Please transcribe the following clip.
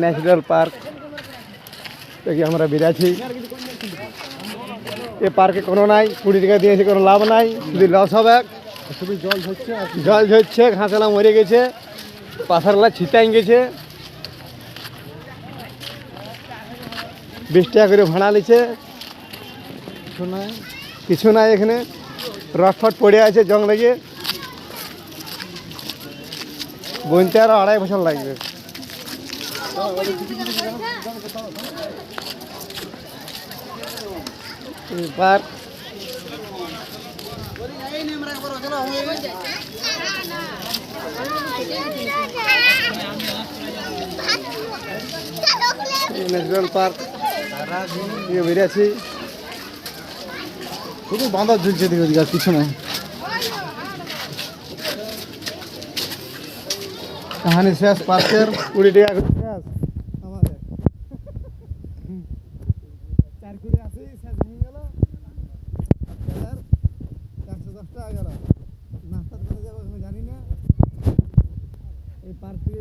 Natural park থেকে আমরা বেরাচ্ছি। এ পার্কে কোনো নাই, 20 টাকা দিয়েছে, কোনো লাভ নাই, শুধু লস হবে। শুধু জল ঝরছে, ঘাসলা মরে গেছে, পাথারলা ছিটাই গেছে। 20 টাকা করে ভাড়া নিচ্ছে, কিছু নাই এখানে। রটফট পড়ে আছে জং লেগে, বনতে আরো 2.5 বছর লাগবে। পার্ক ন্যাচারাল পার্ক বেরিয়েছি, শুধু বাঁধা ঝুলছে দিকে, কিছু নাই। কাহানি শেষ পার্কের। 20 টাকা করে শেষ আমাদের। 4 করে আসি, শেষ হয়ে গেল। 410 টাকা গেল। নাস্তা করে যাবো জানি না। এই পার্ক থেকে